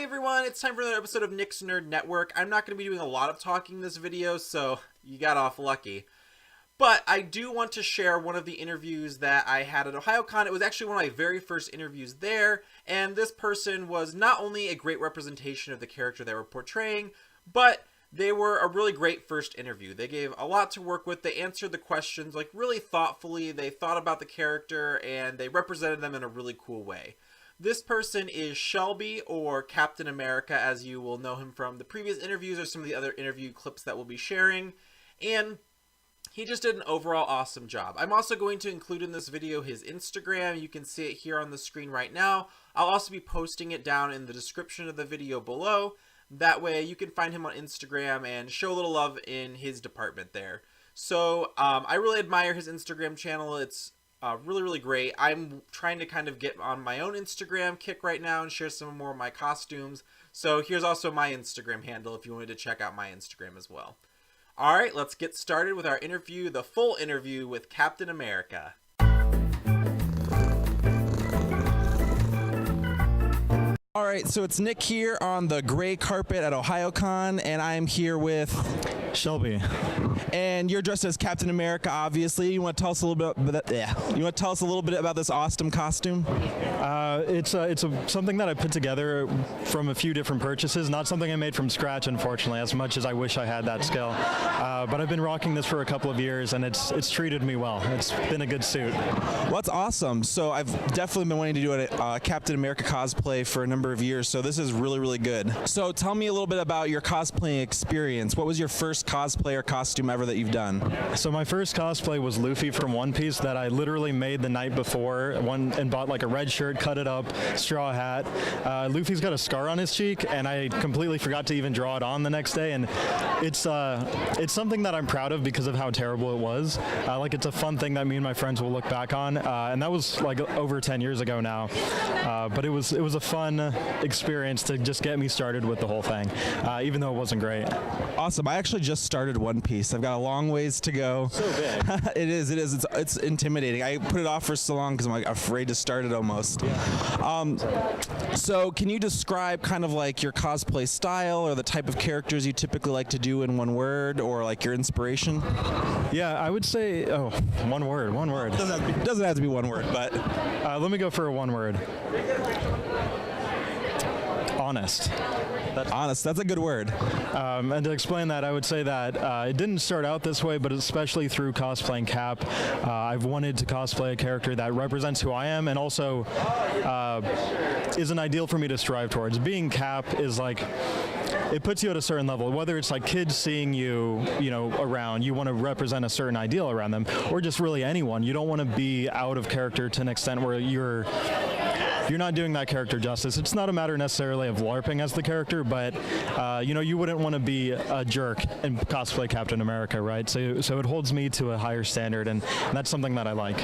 everyone, it's time for another episode of Nick's Nerd Network. I'm not going to be doing a lot of talking in this video, so you got off lucky. But I do want to share one of the interviews that I had at Ohayocon. It was actually one of my very first interviews there, and this person was not only a great representation of the character they were portraying, but they were a really great first interview. They gave a lot to work with. They answered the questions like really thoughtfully. They thought about the character, and they represented them in a really cool way. This person is Shelby, or Captain America, as you will know him from the previous interviews or some of the other interview clips that we'll be sharing. And he just did an overall awesome job. I'm also going to include in this video his Instagram. You can see it here on the screen right now. I'll also be posting it down in the description of the video below. That way you can find him on Instagram and show a little love in his department there. So I really admire his Instagram channel. It's really great. I'm trying to kind of get on my own Instagram kick right now and share some more of my costumes. So here's also my Instagram handle if you wanted to check out my Instagram as well. Alright, let's get started with our interview, the full interview with Captain America. Alright, so it's Nick here on the gray carpet at Ohayocon, and I'm here with Shelby. And you're dressed as Captain America, obviously. You want to tell us a little bit? You want to tell us a little bit about this awesome costume? It's something that I put together from a few different purchases. Not something I made from scratch, unfortunately, as much as I wish I had that skill. But I've been rocking this for a couple of years, and it's treated me well. It's been a good suit. Well, that's awesome. So I've definitely been wanting to do a Captain America cosplay for a number of years. So this is really good. So tell me a little bit about your cosplaying experience. What was your first cosplay or costume ever that you've done? So my first cosplay was Luffy from One Piece that I literally made the night before and bought like a red shirt, cut it up, straw hat. Luffy's got a scar on his cheek, and I completely forgot to even draw it on the next day, and it's something that I'm proud of because of how terrible it was. Like, it's a fun thing that me and my friends will look back on, and that was like over 10 years ago now. But it was a fun experience to just get me started with the whole thing, even though it wasn't great. Awesome. I actually just started One Piece. I've got a long ways to go. So big. It is. It's intimidating. I put it off for so long because I'm like afraid to start it almost. Yeah. So can you describe kind of like your cosplay style or the type of characters you typically like to do in one word, or like your inspiration? Yeah, I would say, one word. Doesn't have to be one word, but let me go for a one word. Honest. Honest, that's a good word. And to explain that, I would say that it didn't start out this way, but especially through cosplaying Cap, I've wanted to cosplay a character that represents who I am and also is an ideal for me to strive towards. Being Cap is like, it puts you at a certain level, whether it's like kids seeing you around, you want to represent a certain ideal around them, or just really anyone. You don't want to be out of character to an extent where you're not doing that character justice. It's not a matter necessarily of LARPing as the character, but you wouldn't want to be a jerk and cosplay Captain America, right? So it holds me to a higher standard, and that's something that I like.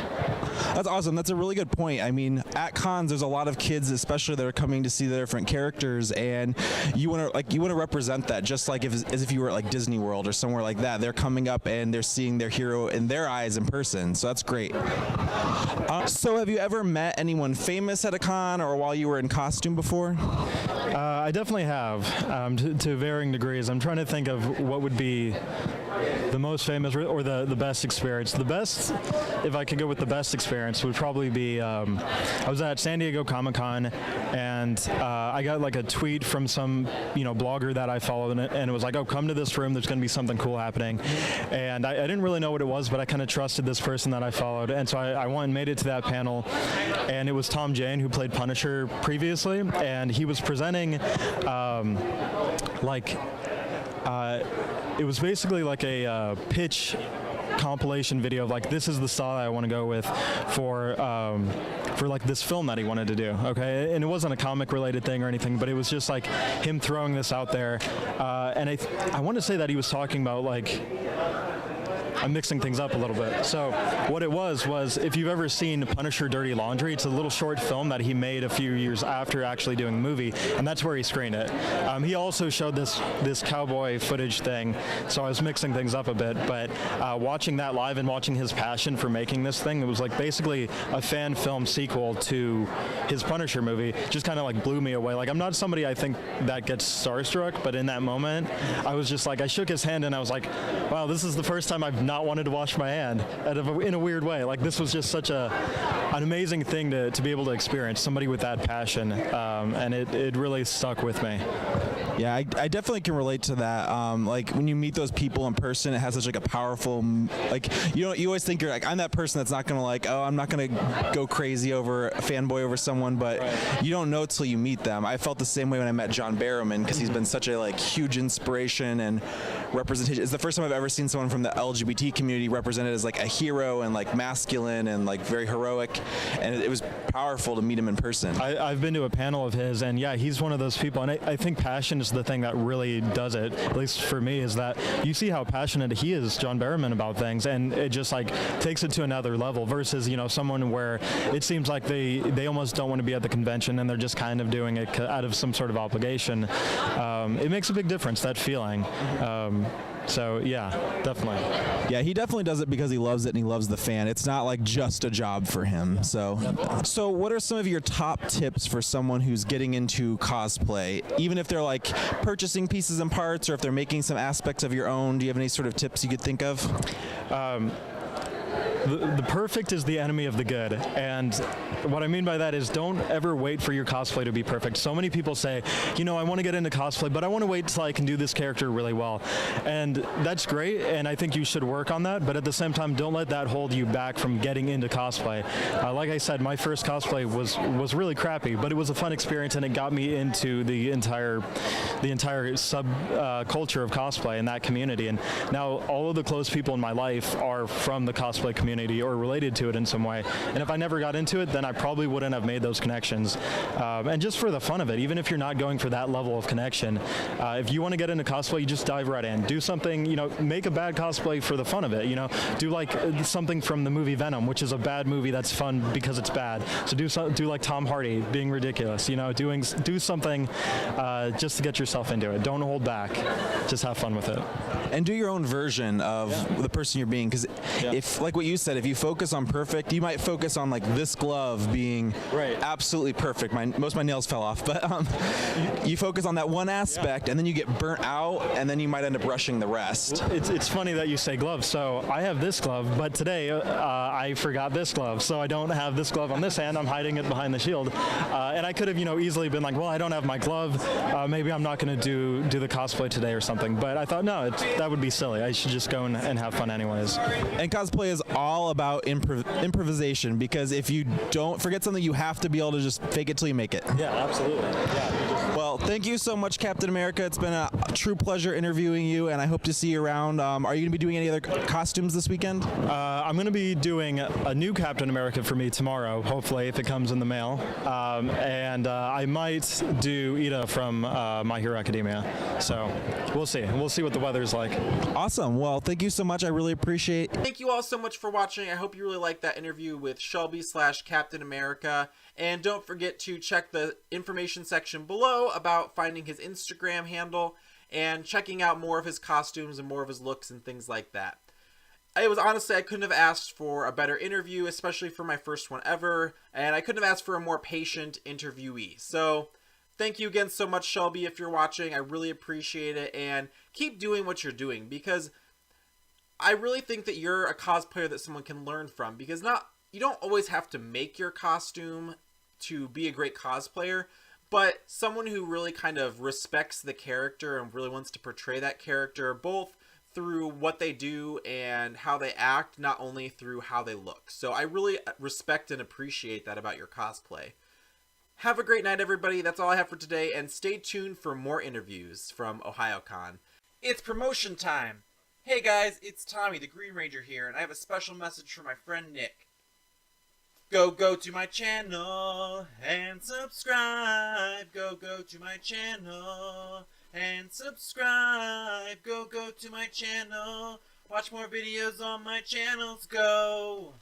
That's awesome. That's a really good point. I mean, at cons, there's a lot of kids, especially that are coming to see the different characters, and you want to represent that, just like as if you were at like Disney World or somewhere like that. They're coming up and they're seeing their hero in their eyes in person. So that's great. So have you ever met anyone famous at a con or while you were in costume before? I definitely have, to varying degrees. I'm trying to think of what would be the most famous or the best experience. The best, if I could go with the best experience, would probably be I was at San Diego Comic-Con, and I got like a tweet from some blogger that I followed, and it was like, oh, come to this room, there's going to be something cool happening. And I didn't really know what it was, but I kind of trusted this person that I followed, and so I went and made it to that panel, and it was Tom Jane, who played Punisher previously, and he was presenting it was basically like a pitch compilation video of like, this is the style I want to go with for like this film that he wanted to do, okay? And it wasn't a comic related thing or anything, but it was just like him throwing this out there, and I want to say that he was talking about like I'm mixing things up a little bit. So what it was if you've ever seen Punisher Dirty Laundry, it's a little short film that he made a few years after actually doing the movie, and that's where he screened it. He also showed this cowboy footage thing, so I was mixing things up a bit, but watching that live and watching his passion for making this thing, it was like basically a fan film sequel to his Punisher movie, just kind of like blew me away. Like, I'm not somebody I think that gets starstruck, but in that moment, I was just like, I shook his hand and I was like, wow, this is the first time I've not wanted to wash my hand in a weird way. Like, this was just such an amazing thing to be able to experience, somebody with that passion, and it really stuck with me. Yeah, I definitely can relate to that. Like, when you meet those people in person, it has such like a powerful, like, you always think you're like, I'm that person that's not gonna like, oh, I'm not gonna go crazy over a fanboy over someone, but you don't know till you meet them. I felt the same way when I met John Barrowman, because he's been such a like huge inspiration and representation. It's the first time I've ever seen someone from the LGBT community represented as like a hero and like masculine and like very heroic, and it was powerful to meet him in person. I've been to a panel of his, and yeah, he's one of those people, and I think passion is the thing that really does it, at least for me, is that you see how passionate he is, John Barrowman, about things, and it just like takes it to another level versus, someone where it seems like they almost don't want to be at the convention and they're just kind of doing it out of some sort of obligation. It makes a big difference, that feeling. So yeah, definitely. Yeah, he definitely does it because he loves it and he loves the fan. It's not like just a job for him. So what are some of your top tips for someone who's getting into cosplay, even if they're like purchasing pieces and parts, or if they're making some aspects of your own? Do you have any sort of tips you could think of? The perfect is the enemy of the good, and what I mean by that is don't ever wait for your cosplay to be perfect. So many people say, I want to get into cosplay, but I want to wait till I can do this character really well, and that's great, and I think you should work on that, but at the same time, don't let that hold you back from getting into cosplay. Like I said, my first cosplay was really crappy, but it was a fun experience, and it got me into the entire sub culture of cosplay and that community, and now all of the close people in my life are from the cosplay community or related to it in some way. And if I never got into it, then I probably wouldn't have made those connections. And just for the fun of it, even if you're not going for that level of connection, if you want to get into cosplay, you just dive right in. Do something, make a bad cosplay for the fun of it. Do like something from the movie Venom, which is a bad movie that's fun because it's bad. So do like Tom Hardy being ridiculous. Do something just to get yourself into it. Don't hold back. Just have fun with it. And do your own version of the person you're being, because if, like what you said, if you focus on perfect, you might focus on like this glove being absolutely perfect. Most of my nails fell off, but you focus on that one aspect, and then you get burnt out, and then you might end up rushing the rest. It's funny that you say gloves. So I have this glove, but today I forgot this glove, so I don't have this glove on this hand. I'm hiding it behind the shield, and I could have easily been like, well, I don't have my glove. Maybe I'm not going to do the cosplay today or something. But I thought, no, that would be silly. I should just go and have fun anyways. And cosplay is all about improvisation, because if you don't forget something, you have to be able to just fake it till you make it. Yeah, absolutely. Yeah. Well, thank you so much, Captain America. It's been a true pleasure interviewing you, and I hope to see you around. Are you going to be doing any other costumes this weekend? I'm going to be doing a new Captain America for me tomorrow, hopefully, if it comes in the mail. And I might do Ida from My Hero Academia. So we'll see. We'll see what the weather's like. Awesome. Well, thank you so much. I really appreciate it. Thank you all so much for watching. I hope you really liked that interview with Shelby / Captain America. And don't forget to check the information section below about finding his Instagram handle and checking out more of his costumes and more of his looks and things like that. It was honestly, I couldn't have asked for a better interview, especially for my first one ever, and I couldn't have asked for a more patient interviewee. So thank you again so much, Shelby, if you're watching. I really appreciate it, and keep doing what you're doing, because I really think that you're a cosplayer that someone can learn from, because you don't always have to make your costume to be a great cosplayer, but someone who really kind of respects the character and really wants to portray that character, both through what they do and how they act, not only through how they look. So I really respect and appreciate that about your cosplay. Have a great night, everybody. That's all I have for today, and stay tuned for more interviews from Ohayocon. It's promotion time! Hey guys, it's Tommy, the Green Ranger here, and I have a special message for my friend Nick. Go to my channel and subscribe. Go to my channel and subscribe. Go to my channel. Watch more videos on my channels, go!